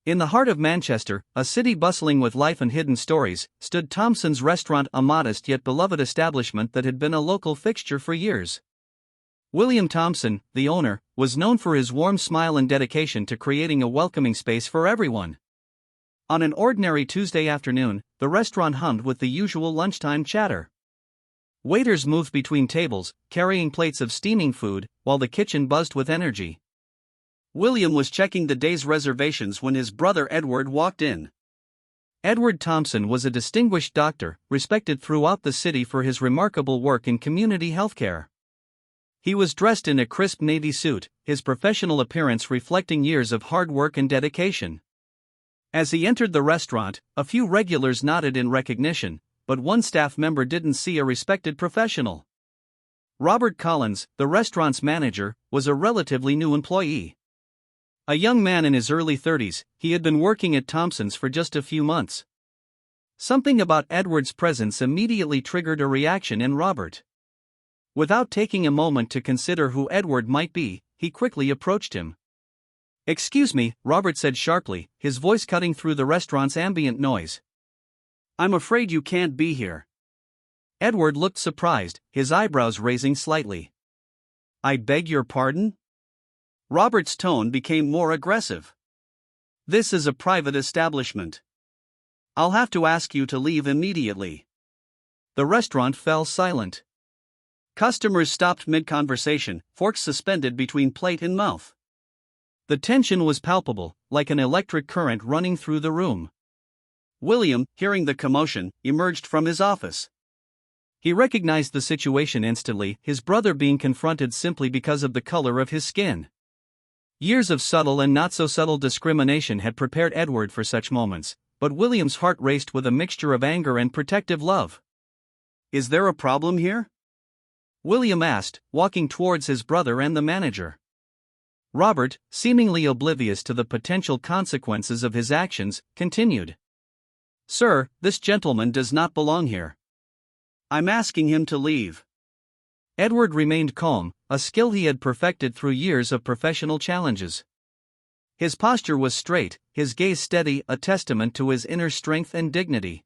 In the heart of Manchester, a city bustling with life and hidden stories, stood Thompson's Restaurant, a modest yet beloved establishment that had been a local fixture for years. William Thompson, the owner, was known for his warm smile and dedication to creating a welcoming space for everyone. On an ordinary Tuesday afternoon, the restaurant hummed with the usual lunchtime chatter. Waiters moved between tables, carrying plates of steaming food, while the kitchen buzzed with energy. William was checking the day's reservations when his brother Edward walked in. Edward Thompson was a distinguished doctor, respected throughout the city for his remarkable work in community healthcare. He was dressed in a crisp navy suit, his professional appearance reflecting years of hard work and dedication. As he entered the restaurant, a few regulars nodded in recognition, but one staff member didn't see a respected professional. Robert Collins, the restaurant's manager, was a relatively new employee. A young man in his early 30s, he had been working at Thompson's for just a few months. Something about Edward's presence immediately triggered a reaction in Robert. Without taking a moment to consider who Edward might be, he quickly approached him. "Excuse me," Robert said sharply, his voice cutting through the restaurant's ambient noise. "I'm afraid you can't be here." Edward looked surprised, his eyebrows raising slightly. "I beg your pardon?" Robert's tone became more aggressive. "This is a private establishment. I'll have to ask you to leave immediately." The restaurant fell silent. Customers stopped mid-conversation, forks suspended between plate and mouth. The tension was palpable, like an electric current running through the room. William, hearing the commotion, emerged from his office. He recognized the situation instantly, his brother being confronted simply because of the color of his skin. Years of subtle and not-so-subtle discrimination had prepared Edward for such moments, but William's heart raced with a mixture of anger and protective love. "Is there a problem here?" William asked, walking towards his brother and the manager. Robert, seemingly oblivious to the potential consequences of his actions, continued. "Sir, this gentleman does not belong here. I'm asking him to leave." Edward remained calm, a skill he had perfected through years of professional challenges. His posture was straight, his gaze steady, a testament to his inner strength and dignity.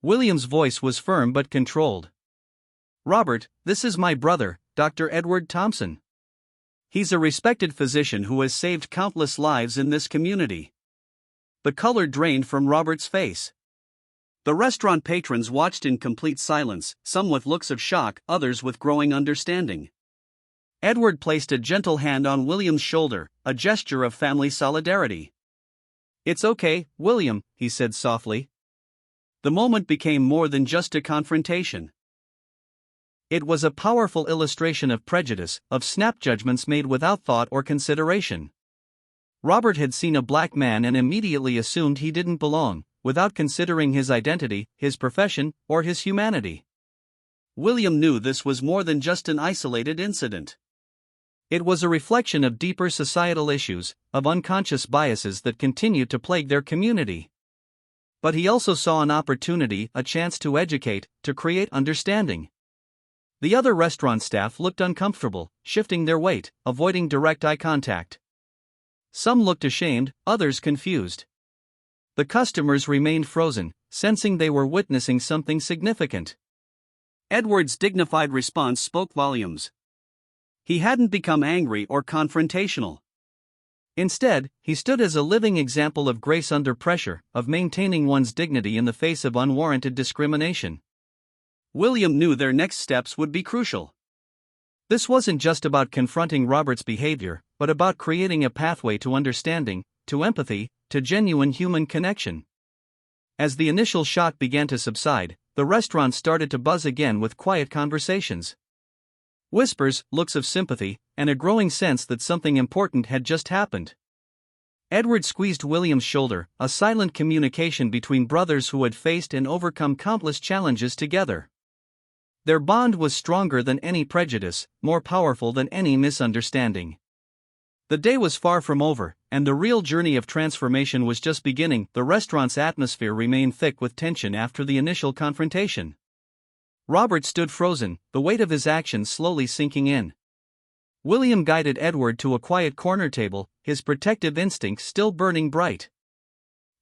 William's voice was firm but controlled. "Robert, this is my brother, Dr. Edward Thompson. He's a respected physician who has saved countless lives in this community." The color drained from Robert's face. The restaurant patrons watched in complete silence, some with looks of shock, others with growing understanding. Edward placed a gentle hand on William's shoulder, a gesture of family solidarity. "It's okay, William," he said softly. The moment became more than just a confrontation. It was a powerful illustration of prejudice, of snap judgments made without thought or consideration. Robert had seen a black man and immediately assumed he didn't belong, without considering his identity, his profession, or his humanity. William knew this was more than just an isolated incident. It was a reflection of deeper societal issues, of unconscious biases that continued to plague their community. But he also saw an opportunity, a chance to educate, to create understanding. The other restaurant staff looked uncomfortable, shifting their weight, avoiding direct eye contact. Some looked ashamed, others confused. The customers remained frozen, sensing they were witnessing something significant. Edward's dignified response spoke volumes. He hadn't become angry or confrontational. Instead, he stood as a living example of grace under pressure, of maintaining one's dignity in the face of unwarranted discrimination. William knew their next steps would be crucial. This wasn't just about confronting Robert's behavior, but about creating a pathway to understanding, to empathy, to genuine human connection. As the initial shock began to subside, the restaurant started to buzz again with quiet conversations. Whispers, looks of sympathy, and a growing sense that something important had just happened. Edward squeezed William's shoulder, a silent communication between brothers who had faced and overcome countless challenges together. Their bond was stronger than any prejudice, more powerful than any misunderstanding. The day was far from over, and the real journey of transformation was just beginning. The restaurant's atmosphere remained thick with tension after the initial confrontation. Robert stood frozen, the weight of his actions slowly sinking in. William guided Edward to a quiet corner table, his protective instinct still burning bright.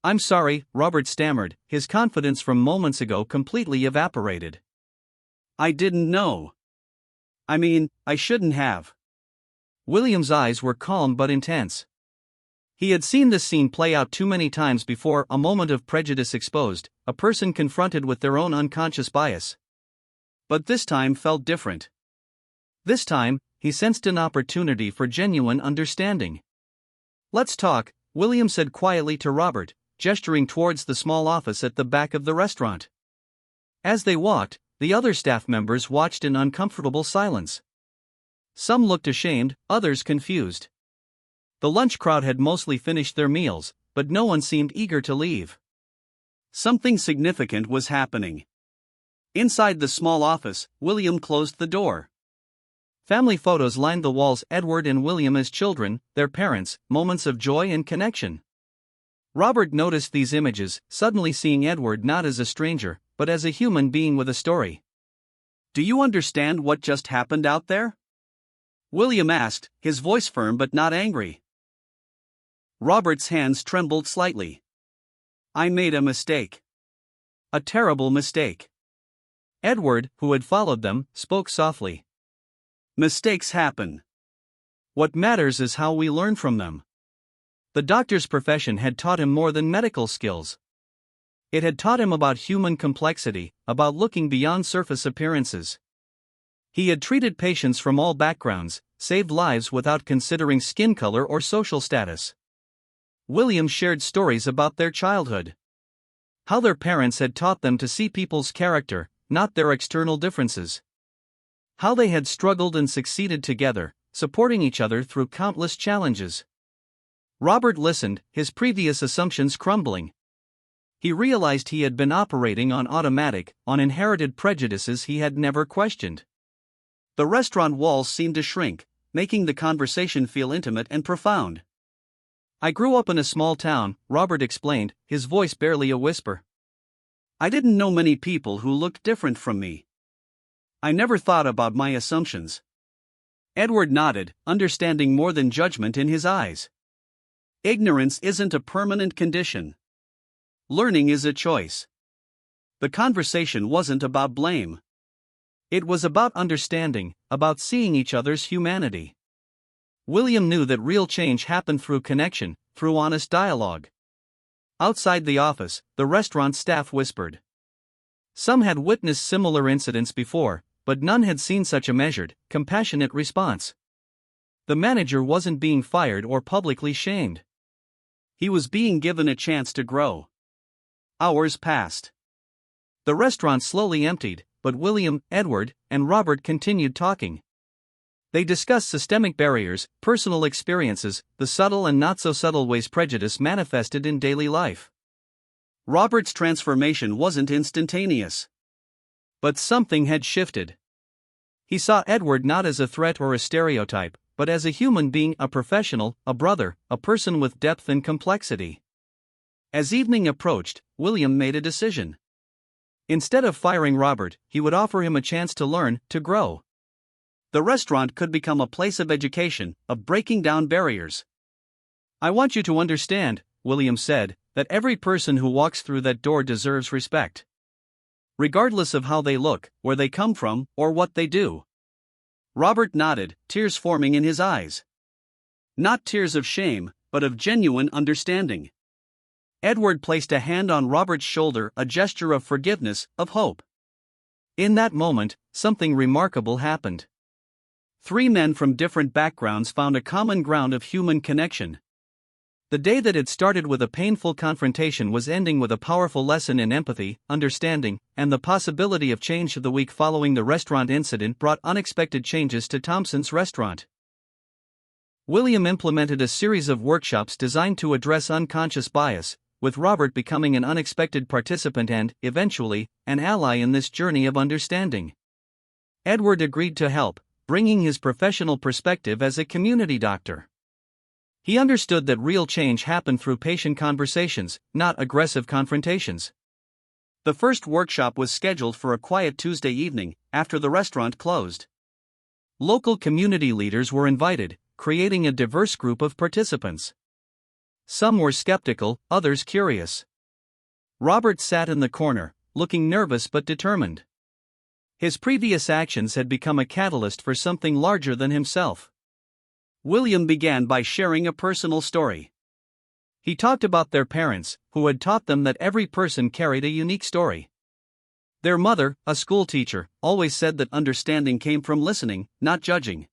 I'm sorry, Robert stammered, his confidence from moments ago completely evaporated. I didn't know. I mean, I shouldn't have. William's eyes were calm but intense. He had seen this scene play out too many times before, a moment of prejudice exposed, a person confronted with their own unconscious bias. But this time felt different. This time, he sensed an opportunity for genuine understanding. Let's talk, William said quietly to Robert, gesturing towards the small office at the back of the restaurant. As they walked, the other staff members watched in uncomfortable silence. Some looked ashamed, others confused. The lunch crowd had mostly finished their meals, but no one seemed eager to leave. Something significant was happening. Inside the small office, William closed the door. Family photos lined the walls, Edward and William as children, their parents, moments of joy and connection. Robert noticed these images, suddenly seeing Edward not as a stranger, but as a human being with a story. Do you understand what just happened out there? William asked, his voice firm but not angry. Robert's hands trembled slightly. I made a mistake. A terrible mistake. Edward, who had followed them, spoke softly. Mistakes happen. What matters is how we learn from them. The doctor's profession had taught him more than medical skills. It had taught him about human complexity, about looking beyond surface appearances. He had treated patients from all backgrounds, saved lives without considering skin color or social status. William shared stories about their childhood. How their parents had taught them to see people's character, not their external differences. How they had struggled and succeeded together, supporting each other through countless challenges. Robert listened, his previous assumptions crumbling. He realized he had been operating on automatic, on inherited prejudices he had never questioned. The restaurant walls seemed to shrink, making the conversation feel intimate and profound. I grew up in a small town, Robert explained, his voice barely a whisper. I didn't know many people who looked different from me. I never thought about my assumptions. Edward nodded, understanding more than judgment in his eyes. Ignorance isn't a permanent condition. Learning is a choice. The conversation wasn't about blame. It was about understanding, about seeing each other's humanity. William knew that real change happened through connection, through honest dialogue. Outside the office, the restaurant staff whispered. Some had witnessed similar incidents before, but none had seen such a measured, compassionate response. The manager wasn't being fired or publicly shamed. He was being given a chance to grow. Hours passed. The restaurant slowly emptied, but William, Edward, and Robert continued talking. They discussed systemic barriers, personal experiences, the subtle and not-so-subtle ways prejudice manifested in daily life. Robert's transformation wasn't instantaneous. But something had shifted. He saw Edward not as a threat or a stereotype, but as a human being, a professional, a brother, a person with depth and complexity. As evening approached, William made a decision. Instead of firing Robert, he would offer him a chance to learn, to grow. The restaurant could become a place of education, of breaking down barriers. I want you to understand, William said, that every person who walks through that door deserves respect. Regardless of how they look, where they come from, or what they do. Robert nodded, tears forming in his eyes. Not tears of shame, but of genuine understanding. Edward placed a hand on Robert's shoulder, a gesture of forgiveness, of hope. In that moment, something remarkable happened. Three men from different backgrounds found a common ground of human connection. The day that had started with a painful confrontation was ending with a powerful lesson in empathy, understanding, and the possibility of change. The week following the restaurant incident brought unexpected changes to Thompson's restaurant. William implemented a series of workshops designed to address unconscious bias, with Robert becoming an unexpected participant and, eventually, an ally in this journey of understanding. Edward agreed to help, bringing his professional perspective as a community doctor. He understood that real change happened through patient conversations, not aggressive confrontations. The first workshop was scheduled for a quiet Tuesday evening, after the restaurant closed. Local community leaders were invited, creating a diverse group of participants. Some were skeptical, others curious. Robert sat in the corner, looking nervous but determined. His previous actions had become a catalyst for something larger than himself. William began by sharing a personal story. He talked about their parents, who had taught them that every person carried a unique story. Their mother, a schoolteacher, always said that understanding came from listening, not judging.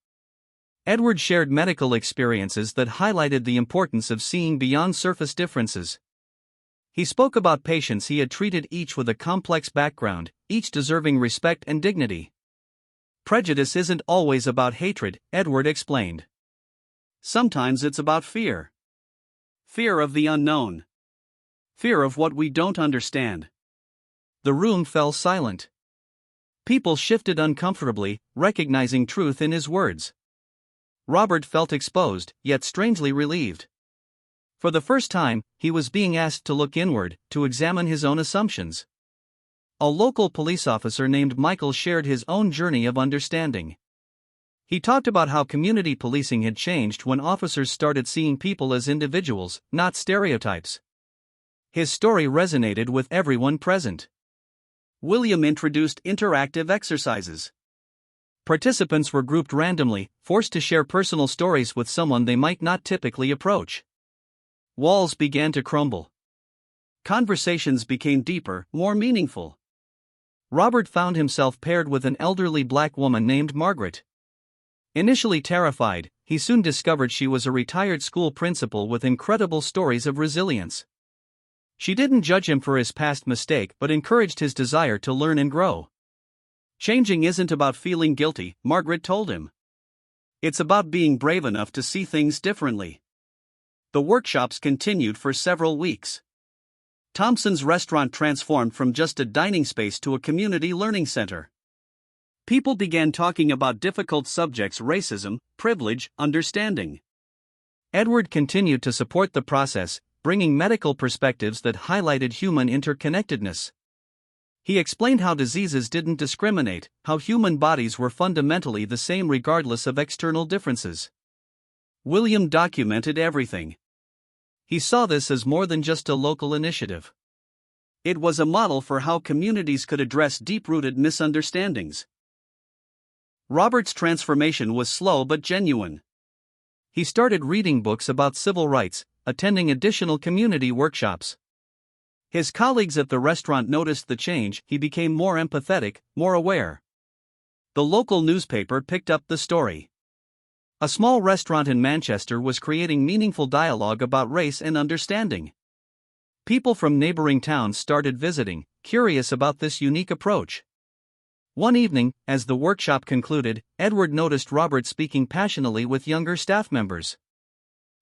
Edward shared medical experiences that highlighted the importance of seeing beyond surface differences. He spoke about patients he had treated, each with a complex background, each deserving respect and dignity. Prejudice isn't always about hatred, Edward explained. Sometimes it's about fear. Fear of the unknown. Fear of what we don't understand. The room fell silent. People shifted uncomfortably, recognizing truth in his words. Robert felt exposed, yet strangely relieved. For the first time, he was being asked to look inward, to examine his own assumptions. A local police officer named Michael shared his own journey of understanding. He talked about how community policing had changed when officers started seeing people as individuals, not stereotypes. His story resonated with everyone present. William introduced interactive exercises. Participants were grouped randomly, forced to share personal stories with someone they might not typically approach. Walls began to crumble. Conversations became deeper, more meaningful. Robert found himself paired with an elderly black woman named Margaret. Initially terrified, he soon discovered she was a retired school principal with incredible stories of resilience. She didn't judge him for his past mistake but encouraged his desire to learn and grow. Changing isn't about feeling guilty, Margaret told him. It's about being brave enough to see things differently. The workshops continued for several weeks. Thompson's restaurant transformed from just a dining space to a community learning center. People began talking about difficult subjects: racism, privilege, understanding. Edward continued to support the process, bringing medical perspectives that highlighted human interconnectedness. He explained how diseases didn't discriminate, how human bodies were fundamentally the same regardless of external differences. William documented everything. He saw this as more than just a local initiative. It was a model for how communities could address deep-rooted misunderstandings. Robert's transformation was slow but genuine. He started reading books about civil rights, attending additional community workshops. His colleagues at the restaurant noticed the change. He became more empathetic, more aware. The local newspaper picked up the story. A small restaurant in Manchester was creating meaningful dialogue about race and understanding. People from neighboring towns started visiting, curious about this unique approach. One evening, as the workshop concluded, Edward noticed Robert speaking passionately with younger staff members.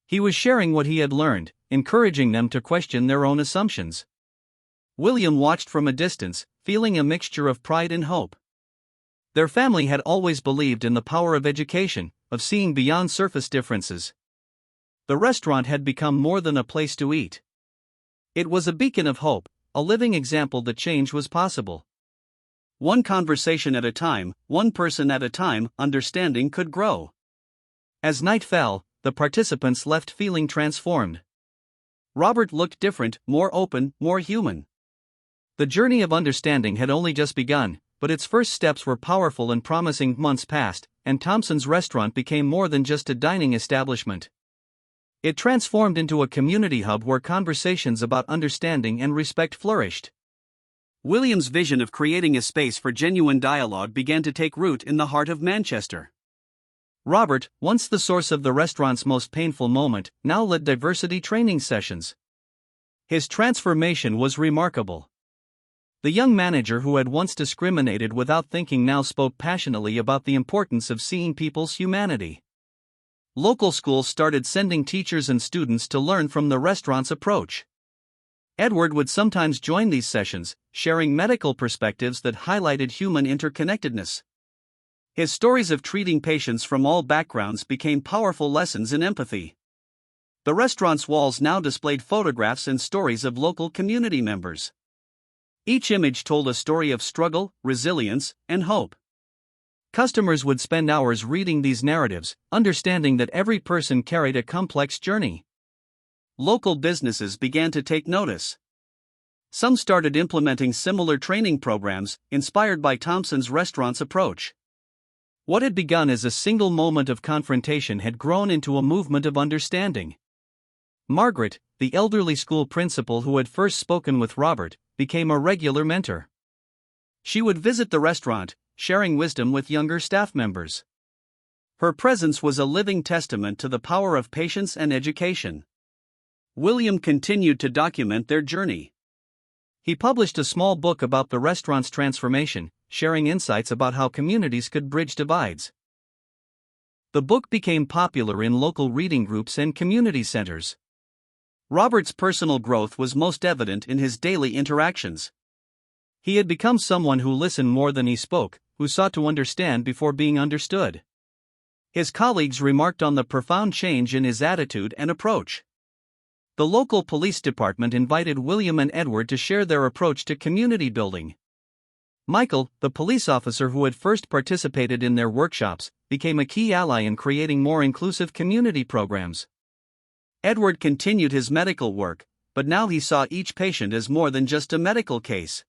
He was sharing what he had learned, encouraging them to question their own assumptions. William watched from a distance, feeling a mixture of pride and hope. Their family had always believed in the power of education, of seeing beyond surface differences. The restaurant had become more than a place to eat. It was a beacon of hope, a living example that change was possible. One conversation at a time, one person at a time, understanding could grow. As night fell, the participants left feeling transformed. Robert looked different, more open, more human. The journey of understanding had only just begun, but its first steps were powerful and promising. Months passed, and Thompson's restaurant became more than just a dining establishment. It transformed into a community hub where conversations about understanding and respect flourished. William's vision of creating a space for genuine dialogue began to take root in the heart of Manchester. Robert, once the source of the restaurant's most painful moment, now led diversity training sessions. His transformation was remarkable. The young manager who had once discriminated without thinking now spoke passionately about the importance of seeing people's humanity. Local schools started sending teachers and students to learn from the restaurant's approach. Edward would sometimes join these sessions, sharing medical perspectives that highlighted human interconnectedness. His stories of treating patients from all backgrounds became powerful lessons in empathy. The restaurant's walls now displayed photographs and stories of local community members. Each image told a story of struggle, resilience, and hope. Customers would spend hours reading these narratives, understanding that every person carried a complex journey. local businesses began to take notice. Some started implementing similar training programs, inspired by Thompson's restaurant's approach. What had begun as a single moment of confrontation had grown into a movement of understanding. Margaret, the elderly school principal who had first spoken with Robert, became a regular mentor. She would visit the restaurant, sharing wisdom with younger staff members. Her presence was a living testament to the power of patience and education. William continued to document their journey. He published a small book about the restaurant's transformation, sharing insights about how communities could bridge divides. The book became popular in local reading groups and community centers. Robert's personal growth was most evident in his daily interactions. He had become someone who listened more than he spoke, who sought to understand before being understood. His colleagues remarked on the profound change in his attitude and approach. The local police department invited William and Edward to share their approach to community building. Michael, the police officer who had first participated in their workshops, became a key ally in creating more inclusive community programs. Edward continued his medical work, but now he saw each patient as more than just a medical case.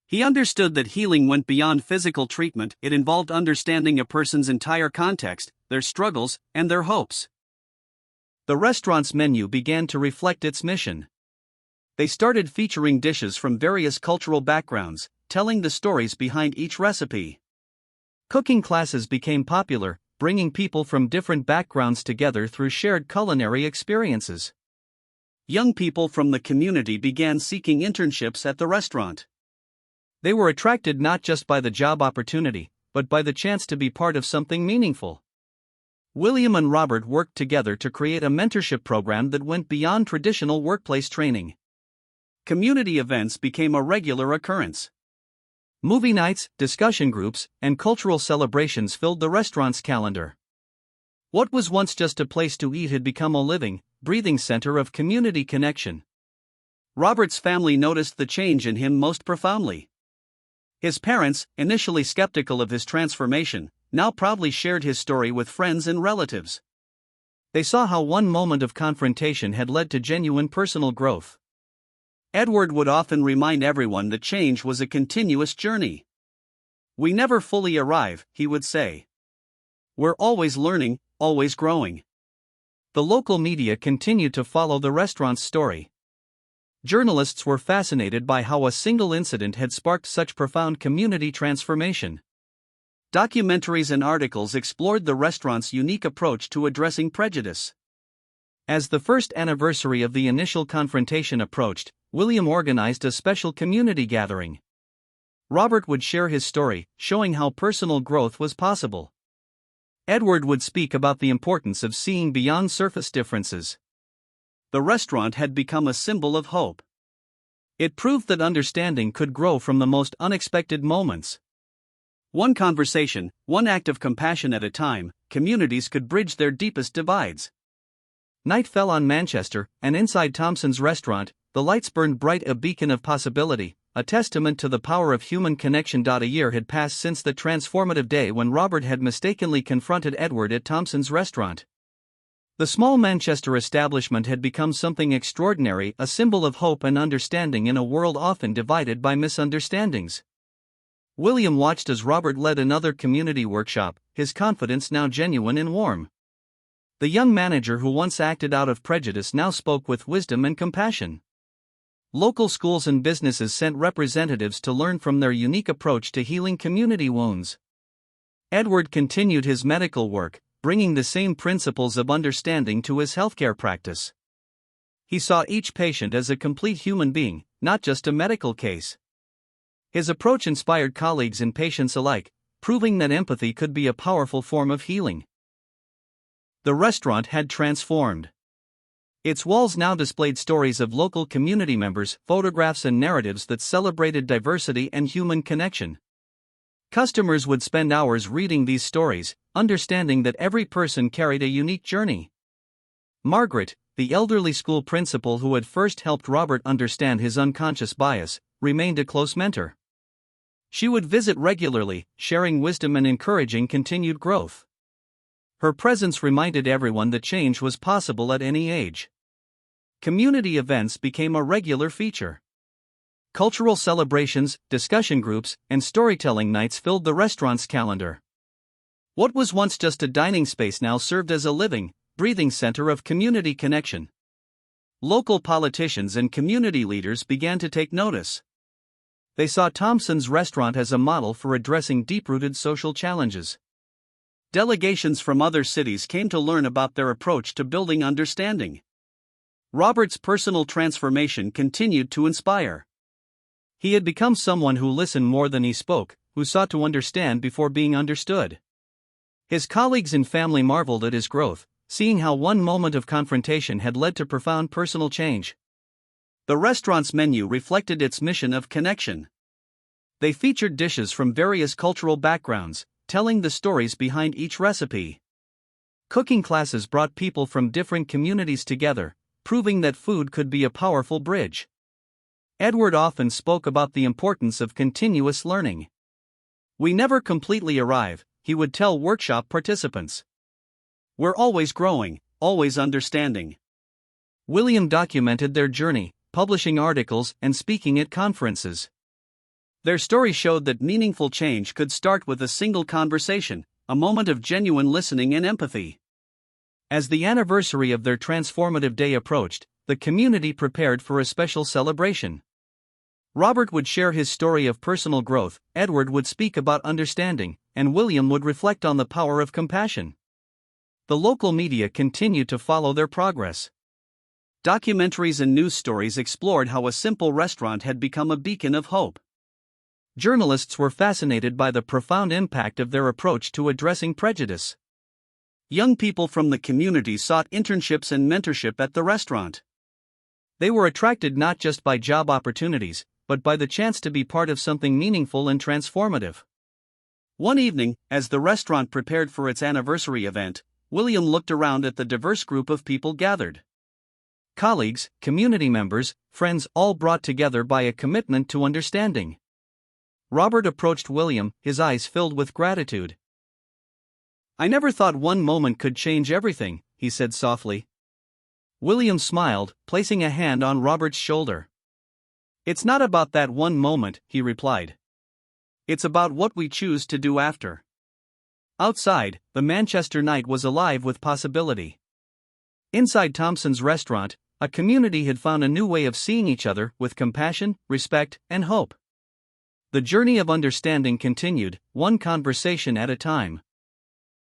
He understood that healing went beyond physical treatment, it involved understanding a person's entire context, their struggles, and their hopes. The restaurant's menu began to reflect its mission. They started featuring dishes from various cultural backgrounds, telling the stories behind each recipe. Cooking classes became popular, bringing people from different backgrounds together through shared culinary experiences. Young people from the community began seeking internships at the restaurant. They were attracted not just by the job opportunity, but by the chance to be part of something meaningful. William and Robert worked together to create a mentorship program that went beyond traditional workplace training. Community events became a regular occurrence. Movie nights, discussion groups, and cultural celebrations filled the restaurant's calendar. What was once just a place to eat had become a living, breathing center of community connection. Robert's family noticed the change in him most profoundly. His parents, initially skeptical of his transformation, now proudly shared his story with friends and relatives. They saw how one moment of confrontation had led to genuine personal growth. Edward would often remind everyone that change was a continuous journey. "We never fully arrive," he would say. "We're always learning, always growing." The local media continued to follow the restaurant's story. Journalists were fascinated by how a single incident had sparked such profound community transformation. Documentaries and articles explored the restaurant's unique approach to addressing prejudice. As the first anniversary of the initial confrontation approached, William organized a special community gathering. Robert would share his story, showing how personal growth was possible. Edward would speak about the importance of seeing beyond surface differences. The restaurant had become a symbol of hope. It proved that understanding could grow from the most unexpected moments. One conversation, one act of compassion at a time, communities could bridge their deepest divides. Night fell on Manchester, and inside Thompson's restaurant, the lights burned bright, a beacon of possibility, a testament to the power of human connection. A year had passed since the transformative day when Robert had mistakenly confronted Edward at Thompson's restaurant. The small Manchester establishment had become something extraordinary, a symbol of hope and understanding in a world often divided by misunderstandings. William watched as Robert led another community workshop, his confidence now genuine and warm. The young manager who once acted out of prejudice now spoke with wisdom and compassion. Local schools and businesses sent representatives to learn from their unique approach to healing community wounds. Edward continued his medical work, bringing the same principles of understanding to his healthcare practice. He saw each patient as a complete human being, not just a medical case. His approach inspired colleagues and patients alike, proving that empathy could be a powerful form of healing. The restaurant had transformed. Its walls now displayed stories of local community members, photographs and narratives that celebrated diversity and human connection. Customers would spend hours reading these stories, understanding that every person carried a unique journey. Margaret, the elderly school principal who had first helped Robert understand his unconscious bias, remained a close mentor. She would visit regularly, sharing wisdom and encouraging continued growth. Her presence reminded everyone that change was possible at any age. community events became a regular feature. Cultural celebrations, discussion groups, and storytelling nights filled the restaurant's calendar. What was once just a dining space now served as a living, breathing center of community connection. Local politicians and community leaders began to take notice. They saw Thompson's restaurant as a model for addressing deep-rooted social challenges. Delegations from other cities came to learn about their approach to building understanding. Robert's personal transformation continued to inspire. He had become someone who listened more than he spoke, who sought to understand before being understood. His colleagues and family marveled at his growth, seeing how one moment of confrontation had led to profound personal change. The restaurant's menu reflected its mission of connection. They featured dishes from various cultural backgrounds, telling the stories behind each recipe. Cooking classes brought people from different communities together, proving that food could be a powerful bridge. Edward often spoke about the importance of continuous learning. "We never completely arrive," he would tell workshop participants. "We're always growing, always understanding." William documented their journey, publishing articles and speaking at conferences. Their story showed that meaningful change could start with a single conversation, a moment of genuine listening and empathy. As the anniversary of their transformative day approached, the community prepared for a special celebration. Robert would share his story of personal growth, Edward would speak about understanding, and William would reflect on the power of compassion. The local media continued to follow their progress. Documentaries and news stories explored how a simple restaurant had become a beacon of hope. Journalists were fascinated by the profound impact of their approach to addressing prejudice. Young people from the community sought internships and mentorship at the restaurant. They were attracted not just by job opportunities, but by the chance to be part of something meaningful and transformative. One evening, as the restaurant prepared for its anniversary event, William looked around at the diverse group of people gathered. Colleagues, community members, friends, all brought together by a commitment to understanding. Robert approached William, his eyes filled with gratitude. "I never thought one moment could change everything," he said softly. William smiled, placing a hand on Robert's shoulder. "It's not about that one moment," he replied. "It's about what we choose to do after." Outside, the Manchester night was alive with possibility. Inside Thompson's restaurant, a community had found a new way of seeing each other with compassion, respect, and hope. The journey of understanding continued, one conversation at a time.